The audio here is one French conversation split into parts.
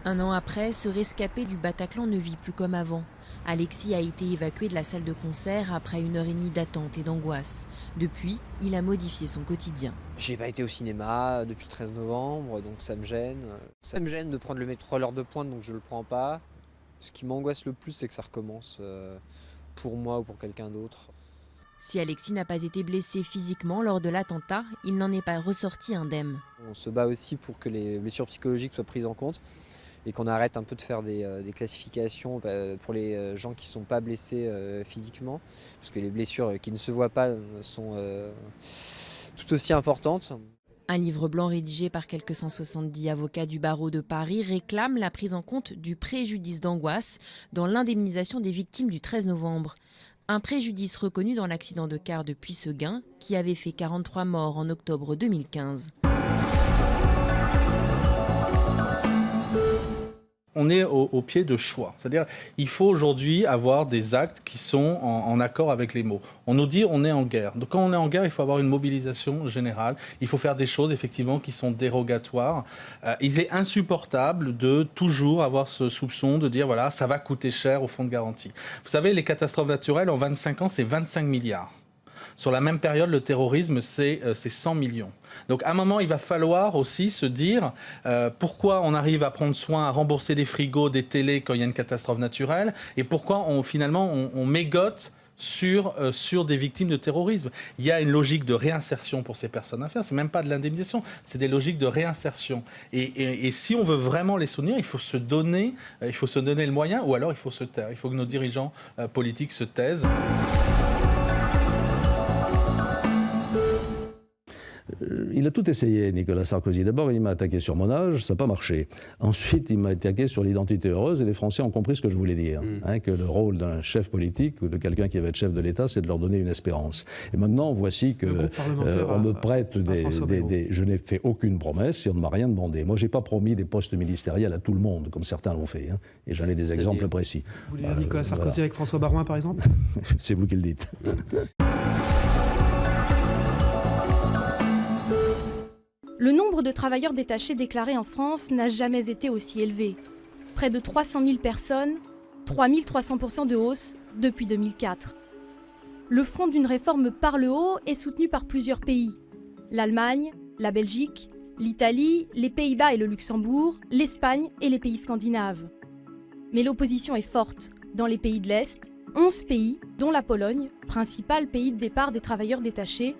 Un an après, ce rescapé du Bataclan ne vit plus comme avant. Alexis a été évacué de la salle de concert après 1 heure et demie d'attente et d'angoisse. Depuis, il a modifié son quotidien. J'ai pas été au cinéma depuis le 13 novembre, donc ça me gêne. Ça me gêne de prendre le métro à l'heure de pointe, donc je le prends pas. Ce qui m'angoisse le plus, c'est que ça recommence pour moi ou pour quelqu'un d'autre. Si Alexis n'a pas été blessé physiquement lors de l'attentat, il n'en est pas ressorti indemne. On se bat aussi pour que les blessures psychologiques soient prises en compte et qu'on arrête un peu de faire des classifications pour les gens qui ne sont pas blessés physiquement, parce que les blessures qui ne se voient pas sont tout aussi importantes. Un livre blanc rédigé par quelques 170 avocats du barreau de Paris réclame la prise en compte du préjudice d'angoisse dans l'indemnisation des victimes du 13 novembre. Un préjudice reconnu dans l'accident de car de Puyseguin qui avait fait 43 morts en octobre 2015. On est au pied de choix. C'est-à-dire il faut aujourd'hui avoir des actes qui sont en accord avec les mots. On nous dit on est en guerre. Donc quand on est en guerre, il faut avoir une mobilisation générale. Il faut faire des choses effectivement qui sont dérogatoires. Il est insupportable de toujours avoir ce soupçon de dire voilà, ça va coûter cher au fonds de garantie. Vous savez, les catastrophes naturelles en 25 ans, c'est 25 milliards. Sur la même période, le terrorisme, c'est 100 millions. Donc à un moment, il va falloir aussi se dire pourquoi on arrive à prendre soin, à rembourser des frigos, des télés quand il y a une catastrophe naturelle, et pourquoi finalement on mégote sur des victimes de terrorisme. Il y a une logique de réinsertion pour ces personnes à faire. C'est même pas de l'indemnisation, c'est des logiques de réinsertion. Et si on veut vraiment les soutenir, il faut se donner le moyen, ou alors il faut se taire. Il faut que nos dirigeants politiques se taisent. Il a tout essayé, Nicolas Sarkozy. D'abord, il m'a attaqué sur mon âge, ça n'a pas marché. Ensuite, il m'a attaqué sur l'identité heureuse, et les Français ont compris ce que je voulais dire. Que le rôle d'un chef politique ou de quelqu'un qui va être chef de l'État, c'est de leur donner une espérance. Et maintenant, voici que on me prête je n'ai fait aucune promesse et on ne m'a rien demandé. Moi, je n'ai pas promis des postes ministériels à tout le monde, comme certains l'ont fait. Et j'en ai des exemples précis. Vous voulez dire Nicolas Sarkozy avec François Baroin, par exemple? C'est vous qui le dites. Le nombre de travailleurs détachés déclarés en France n'a jamais été aussi élevé. Près de 300 000 personnes, 3 300% de hausse depuis 2004. Le front d'une réforme par le haut est soutenu par plusieurs pays. L'Allemagne, la Belgique, l'Italie, les Pays-Bas et le Luxembourg, l'Espagne et les pays scandinaves. Mais l'opposition est forte. Dans les pays de l'Est, 11 pays, dont la Pologne, principal pays de départ des travailleurs détachés,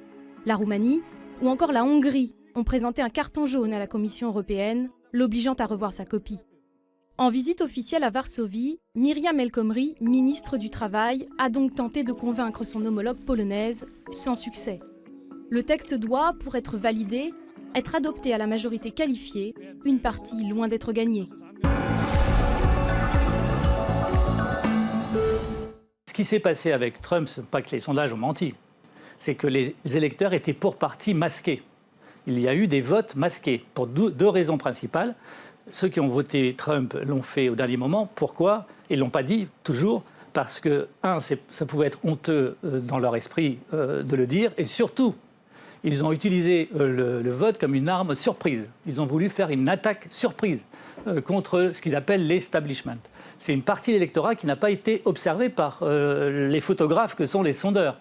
la Roumanie ou encore la Hongrie, ont présenté un carton jaune à la Commission européenne, l'obligeant à revoir sa copie. En visite officielle à Varsovie, Myriam El Khomri, ministre du Travail, a donc tenté de convaincre son homologue polonaise, sans succès. Le texte doit, pour être validé, être adopté à la majorité qualifiée, une partie loin d'être gagnée. Ce qui s'est passé avec Trump, ce n'est pas que les sondages ont menti, c'est que les électeurs étaient pour partie masqués. Il y a eu des votes masqués pour deux raisons principales. Ceux qui ont voté Trump l'ont fait au dernier moment. Pourquoi? Ils ne l'ont pas dit toujours. Parce que, ça pouvait être honteux dans leur esprit de le dire. Et surtout, ils ont utilisé le vote comme une arme surprise. Ils ont voulu faire une attaque surprise contre ce qu'ils appellent l'establishment. C'est une partie de l'électorat qui n'a pas été observée par les photographes que sont les sondeurs.